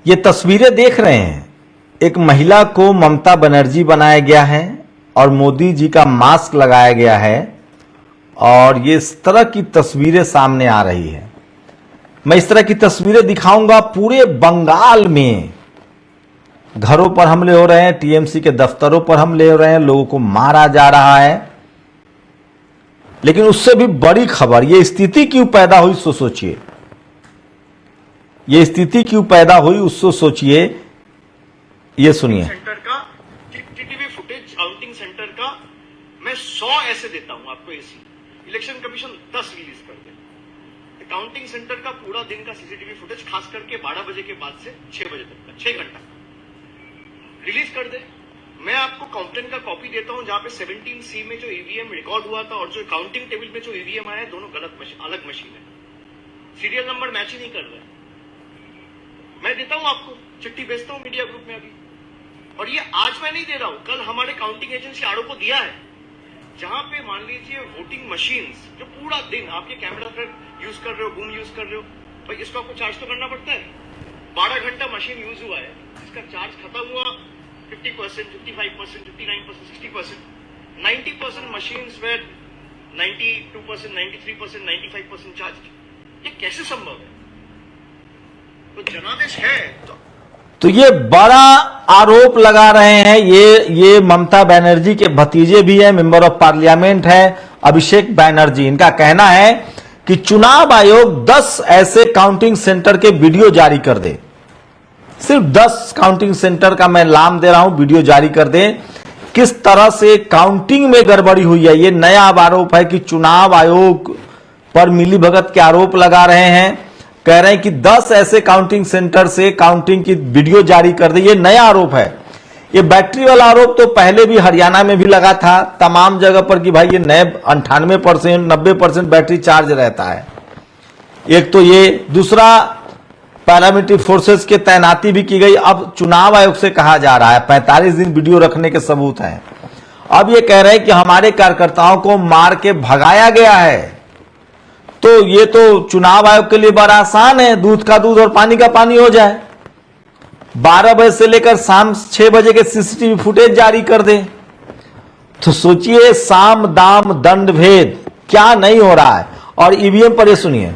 ये तस्वीरें देख रहे हैं, एक महिला को ममता बनर्जी बनाया गया है और मोदी जी का मास्क लगाया गया है और ये इस तरह की तस्वीरें सामने आ रही है। मैं इस तरह की तस्वीरें दिखाऊंगा। पूरे बंगाल में घरों पर हमले हो रहे हैं, टीएमसी के दफ्तरों पर हमले हो रहे हैं, लोगों को मारा जा रहा है। लेकिन उससे भी बड़ी खबर, ये स्थिति क्यों पैदा हुई सो सोचिए, ये स्थिति क्यों पैदा हुई उसको सोचिए। ये सुनिए। सेंटर का टीटीवी फुटेज काउंटिंग सेंटर का मैं 100 ऐसे देता हूं आपको। एसी इलेक्शन कमीशन 10 रिलीज कर दे। काउंटिंग सेंटर का पूरा दिन का सीसीटीवी फुटेज खास करके 12 बजे के बाद से 6 बजे तक का 6 घंटा रिलीज कर दे। मैं आपको कंप्लेंट का कॉपी देता हूं जहां पे 17C में जो ईवीएम रिकॉर्ड हुआ था और जो काउंटिंग टेबल पे जो ईवीएम आया है दोनों अलग मशीन है, सीरियल नंबर मैच ही नहीं कर रहे। मैं देता हूं आपको, चिट्ठी भेजता हूं मीडिया ग्रुप में अभी। और ये आज मैं नहीं दे रहा हूं, कल हमारे काउंटिंग एजेंसी आरओ को दिया है, जहां पे मान लीजिए वोटिंग मशीन्स जो पूरा दिन आपके कैमरा पर यूज कर रहे हो, बूम यूज कर रहे हो, भाई इसको आपको चार्ज तो करना पड़ता है। 12 घंटा मशीन यूज हुआ है, इसका चार्ज खत्म हुआ 50%, 55%, 59%, 60%, 90% मशीन्स वेयर 92%, 93%, 95% चार्ज। ये कैसे संभव है? तो जनादेश है तो ये बड़ा आरोप लगा रहे हैं। ये ममता बनर्जी के भतीजे भी हैं, मेंबर ऑफ पार्लियामेंट है अभिषेक बनर्जी। इनका कहना है कि चुनाव आयोग 10 ऐसे काउंटिंग सेंटर के वीडियो जारी कर दे। सिर्फ 10 काउंटिंग सेंटर का मैं नाम दे रहा हूं, वीडियो जारी कर दे किस तरह से काउंटिंग में गड़बड़ी हुई है। ये नया आरोप है कि चुनाव आयोग पर मिलीभगत के आरोप लगा रहे हैं। कह रहे हैं कि 10 ऐसे काउंटिंग सेंटर से काउंटिंग की वीडियो जारी कर दे। ये नया आरोप है। ये बैटरी वाला आरोप तो पहले भी हरियाणा में भी लगा था तमाम जगह पर कि भाई ये नए 98%, 90% बैटरी चार्ज रहता है। एक तो ये, दूसरा पैरामिलिट्री फोर्सेस के तैनाती भी की गई। अब चुनाव आयोग से कहा जा रहा है 45 दिन वीडियो रखने के सबूत हैं। अब ये कह रहे हैं कि हमारे कार्यकर्ताओं को मार के भगाया गया है। तो ये तो चुनाव आयोग के लिए बड़ा आसान है, दूध का दूध और पानी का पानी हो जाए। 12 बजे से लेकर शाम 6 बजे के सीसीटीवी फुटेज जारी कर दे। तो सोचिए साम दाम दंड भेद क्या नहीं हो रहा है। और ईवीएम पर ये सुनिए।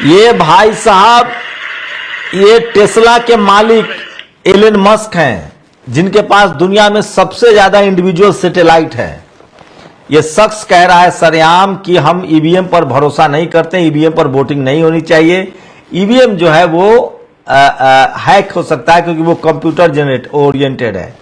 ये भाई साहब, ये टेस्ला के मालिक एलन मस्क हैं, जिनके पास दुनिया में सबसे ज्यादा इंडिविजुअल सैटेलाइट है। यह शख्स कह रहा है सरेआम कि हम ईवीएम पर भरोसा नहीं करते, ईवीएम पर वोटिंग नहीं होनी चाहिए। ईवीएम जो है वो हैक हो सकता है क्योंकि वो कंप्यूटर ओरिएंटेड है,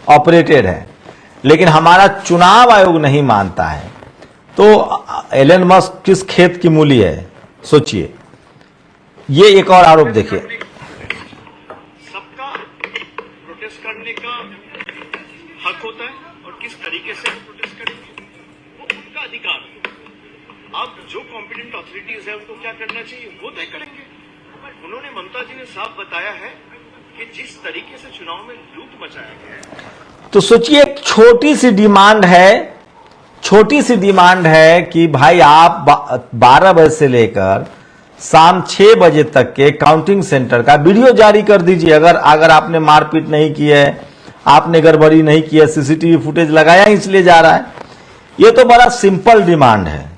ऑपरेटेड है, लेकिन हमारा चुनाव आयोग नहीं मानता है। तो एलन मस्क किस खेत की मूली है सोचिए। ये एक और आरोप देखिए। सबका प्रोटेस्ट करने का हक होता है और किस तरीके से वो प्रोटेस्ट करेंगे वो उनका अधिकार है। अब जो कॉम्पिटेंट अथॉरिटीज है उनको क्या करना चाहिए वो तय करेंगे। उन्होंने, ममता जी ने साफ बताया है कि जिस तरीके से चुनाव में लूट मचाया गया है। तो सोचिए एक छोटी सी डिमांड है कि भाई आप 12 बजे से लेकर शाम 6 बजे तक के काउंटिंग सेंटर का वीडियो जारी कर दीजिए। अगर आपने मारपीट नहीं की है, आपने गड़बड़ी नहीं की है, सीसीटीवी फुटेज लगाया इसलिए जा रहा है। ये तो बड़ा सिंपल डिमांड है।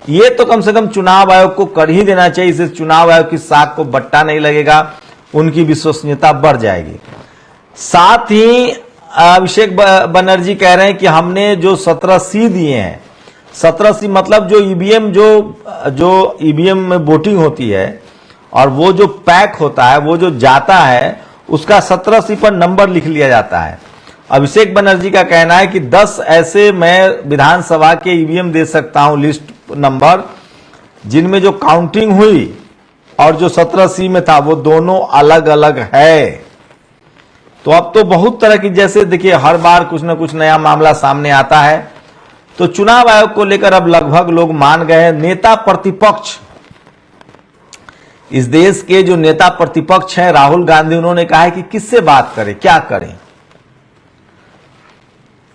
ये तो कम से कम चुनाव आयोग को कर ही देना चाहिए। इससे चुनाव आयोग की साख को बट्टा नहीं लगेगा, उनकी विश्वसनीयता बढ़ जाएगी। साथ ही अभिषेक बनर्जी कह रहे हैं कि हमने जो 17C दिए हैं, 17C मतलब जो ईवीएम में वोटिंग होती है और वो जो पैक होता है, वो जो जाता है, उसका 17C पर नंबर लिख लिया जाता है। अभिषेक बनर्जी का कहना है कि 10 ऐसे मैं विधानसभा के ईवीएम दे सकता हूं लिस्ट नंबर, जिनमें जो काउंटिंग हुई और जो 17C में था वो दोनों अलग अलग है। तो अब तो बहुत तरह की, जैसे देखिए हर बार कुछ ना कुछ नया मामला सामने आता है। तो चुनाव आयोग को लेकर अब लगभग लोग मान गए हैं। नेता प्रतिपक्ष, इस देश के जो नेता प्रतिपक्ष हैं राहुल गांधी, उन्होंने कहा है कि किससे बात करें, क्या करें।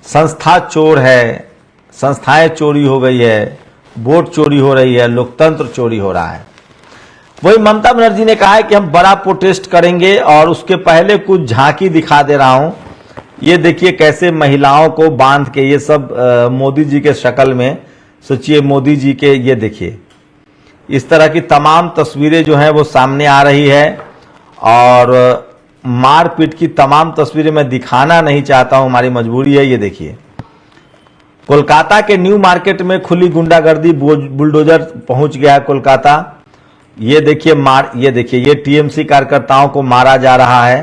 संस्था चोर है, संस्थाएं चोरी हो गई है, वोट चोरी हो रही है, लोकतंत्र चोरी हो रहा है। वही ममता बनर्जी ने कहा है कि हम बड़ा प्रोटेस्ट करेंगे और उसके पहले कुछ झांकी दिखा दे रहा हूं। ये देखिए कैसे महिलाओं को बांध के, ये सब मोदी जी के शक्ल में, सोचिए मोदी जी के, ये देखिए इस तरह की तमाम तस्वीरें जो है वो सामने आ रही है। और मारपीट की तमाम तस्वीरें मैं दिखाना नहीं चाहता हूं, हमारी मजबूरी है। ये देखिए कोलकाता के न्यू मार्केट में खुली गुंडागर्दी, बुलडोजर पहुंच गया है कोलकाता। ये देखिए ये देखिए ये टीएमसी कार्यकर्ताओं को मारा जा रहा है।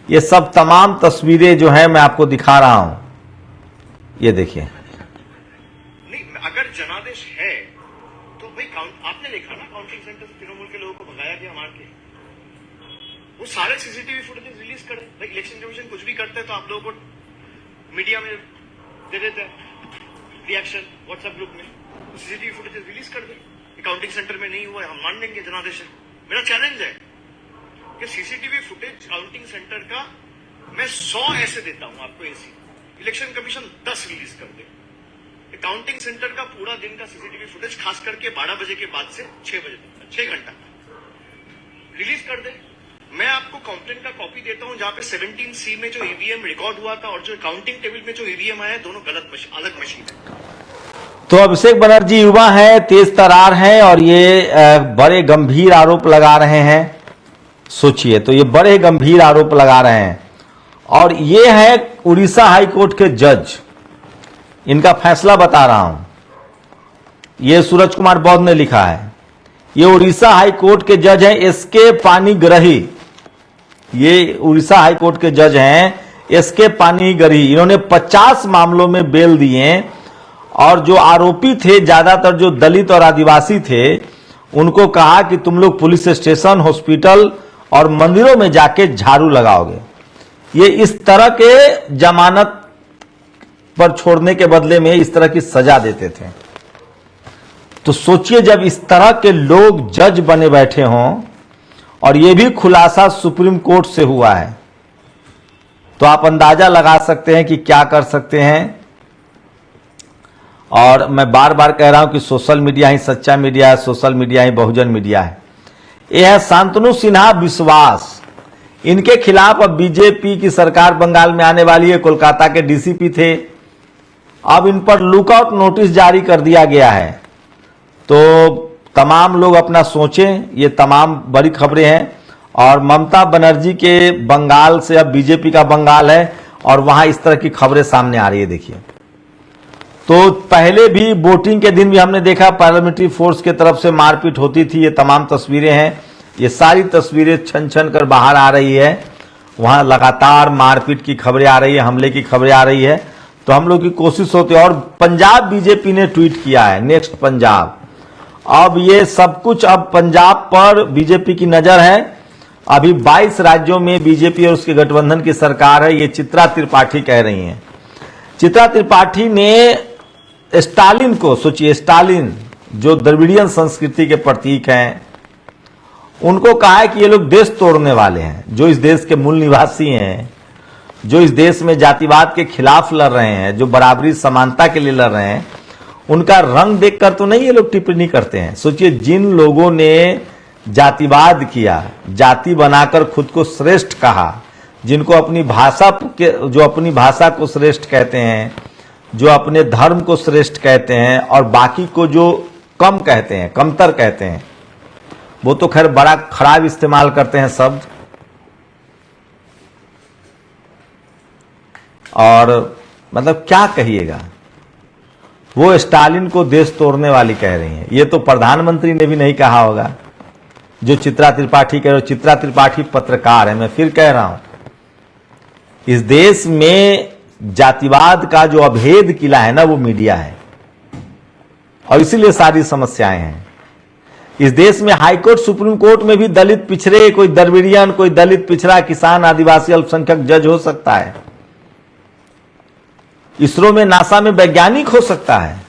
ये सब तमाम तस्वीरें जो है मैं आपको दिखा रहा हूं, ये देखिए। नहीं, अगर जनादेश है तो भाई आपने देखा ना काउंटिंग सेंटर से तृणमूल के लोगों को भगाया गया मार के। वो सारे सीसीटीवी फुटेज रिलीज करें। भाई इलेक्शन कमीशन कुछ भी करते हैं तो आप लोगों को मीडिया में दे देते हैं रिएक्शन व्हाट्सएप ग्रुप में। सीसीटीवी फुटेज रिलीज कर दे। काउंटिंग सेंटर में नहीं हुआ है, हम मान लेंगे जनादेश है। मेरा चैलेंज है कि सीसीटीवी फुटेज काउंटिंग सेंटर का मैं 100 ऐसे देता हूं आपको एसी। इलेक्शन कमीशन 10 रिलीज कर दे। काउंटिंग सेंटर का पूरा दिन का सीसीटीवी फुटेज खास करके 12 बजे के बाद से 6 बजे तक 6 घंटा रिलीज कर दे। मैं आपको कंप्लेंट का कॉपी देता हूं जहां पे 17C में जो ईवीएम रिकॉर्ड हुआ था और जो काउंटिंग टेबल में जो ईवीएम आया है, दोनों अलग मशीन है। तो अभिषेक बनर्जी युवा है, तेज तरार हैं और ये बड़े गंभीर आरोप लगा रहे हैं। सोचिए, तो ये बड़े गंभीर आरोप लगा रहे हैं। और ये है उड़ीसा हाईकोर्ट के जज, इनका फैसला बता रहा हूं। ये सूरज कुमार बौद्ध ने लिखा है। ये उड़ीसा हाईकोर्ट के जज हैं एसके पानीग्राही। ये उड़ीसा हाईकोर्ट के जज हैं एसके पानीग्राही। इन्होंने 50 मामलों में बेल दिए और जो आरोपी थे ज्यादातर जो दलित और आदिवासी थे, उनको कहा कि तुम लोग पुलिस स्टेशन, हॉस्पिटल और मंदिरों में जाके झाड़ू लगाओगे। ये इस तरह के जमानत पर छोड़ने के बदले में इस तरह की सजा देते थे। तो सोचिए जब इस तरह के लोग जज बने बैठे हों, और ये भी खुलासा सुप्रीम कोर्ट से हुआ है, तो आप अंदाजा लगा सकते हैं कि क्या कर सकते हैं। और मैं बार बार कह रहा हूं कि सोशल मीडिया ही सच्चा मीडिया है, सोशल मीडिया ही बहुजन मीडिया है। यह है शांतनु सिन्हा विश्वास, इनके खिलाफ अब बीजेपी की सरकार बंगाल में आने वाली है। कोलकाता के डीसीपी थे, अब इन पर लुकआउट नोटिस जारी कर दिया गया है। तो तमाम लोग अपना सोचें, ये तमाम बड़ी खबरें हैं। और ममता बनर्जी के बंगाल से अब बीजेपी का बंगाल है और वहां इस तरह की खबरें सामने आ रही है। देखिए, तो पहले भी वोटिंग के दिन भी हमने देखा पार्लियामेंट्री फोर्स के तरफ से मारपीट होती थी। ये तमाम तस्वीरें हैं, ये सारी तस्वीरें छन छन कर बाहर आ रही है। वहां लगातार मारपीट की खबरें आ रही है, हमले की खबरें आ रही है। तो हम लोग की कोशिश होती है। और पंजाब बीजेपी ने ट्वीट किया है, नेक्स्ट पंजाब। अब ये सब कुछ अब पंजाब पर बीजेपी की नजर है। अभी 22 राज्यों में बीजेपी और उसके गठबंधन की सरकार है, ये चित्रा त्रिपाठी कह रही हैं। चित्रा त्रिपाठी ने स्टालिन को, सोचिए स्टालिन जो द्रविड़ियन संस्कृति के प्रतीक हैं, उनको कहा है कि ये लोग देश तोड़ने वाले हैं। जो इस देश के मूल निवासी हैं, जो इस देश में जातिवाद के खिलाफ लड़ रहे हैं, जो बराबरी समानता के लिए लड़ रहे हैं, उनका रंग देखकर तो नहीं ये लोग टिप्पणी करते हैं। सोचिए जिन लोगों ने जातिवाद किया, जाति बनाकर खुद को श्रेष्ठ कहा, जिनको अपनी भाषा जो अपनी भाषा को श्रेष्ठ कहते हैं, जो अपने धर्म को श्रेष्ठ कहते हैं और बाकी को जो कम कहते हैं, कमतर कहते हैं, वो तो खैर बड़ा खराब इस्तेमाल करते हैं शब्द। और मतलब क्या कहिएगा, वो स्टालिन को देश तोड़ने वाली कह रही हैं। ये तो प्रधानमंत्री ने भी नहीं कहा होगा जो चित्रा त्रिपाठी कह रहे हो। चित्रा त्रिपाठी पत्रकार है, मैं फिर कह रहा हूं, इस देश में जातिवाद का जो अभेद किला है ना, वो मीडिया है और इसीलिए सारी समस्याएं हैं। इस देश में हाईकोर्ट, सुप्रीम कोर्ट में भी दलित पिछड़े, कोई द्रविड़ियन, कोई दलित पिछड़ा, किसान, आदिवासी, अल्पसंख्यक जज हो सकता है। इसरो में, नासा में वैज्ञानिक हो सकता है,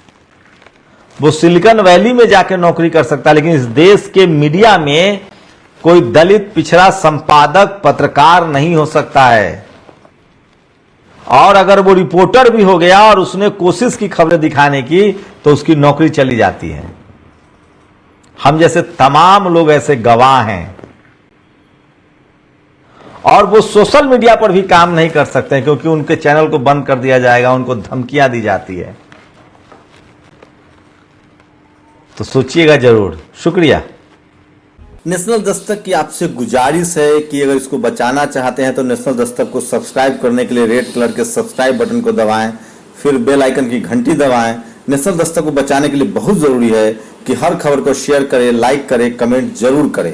वो सिलिकॉन वैली में जाकर नौकरी कर सकता है। लेकिन इस देश के मीडिया में कोई दलित पिछड़ा संपादक, पत्रकार नहीं हो सकता है। और अगर वो रिपोर्टर भी हो गया और उसने कोशिश की खबरें दिखाने की तो उसकी नौकरी चली जाती है। हम जैसे तमाम लोग ऐसे गवाह हैं। और वो सोशल मीडिया पर भी काम नहीं कर सकते क्योंकि उनके चैनल को बंद कर दिया जाएगा, उनको धमकियां दी जाती है। तो सोचिएगा जरूर। शुक्रिया। नेशनल दस्तक की आपसे गुजारिश है कि अगर इसको बचाना चाहते हैं तो नेशनल दस्तक को सब्सक्राइब करने के लिए रेड कलर के सब्सक्राइब बटन को दबाएं, फिर बेल आइकन की घंटी दबाएं। नेशनल दस्तक को बचाने के लिए बहुत जरूरी है कि हर खबर को शेयर करें, लाइक करें, कमेंट जरूर करें।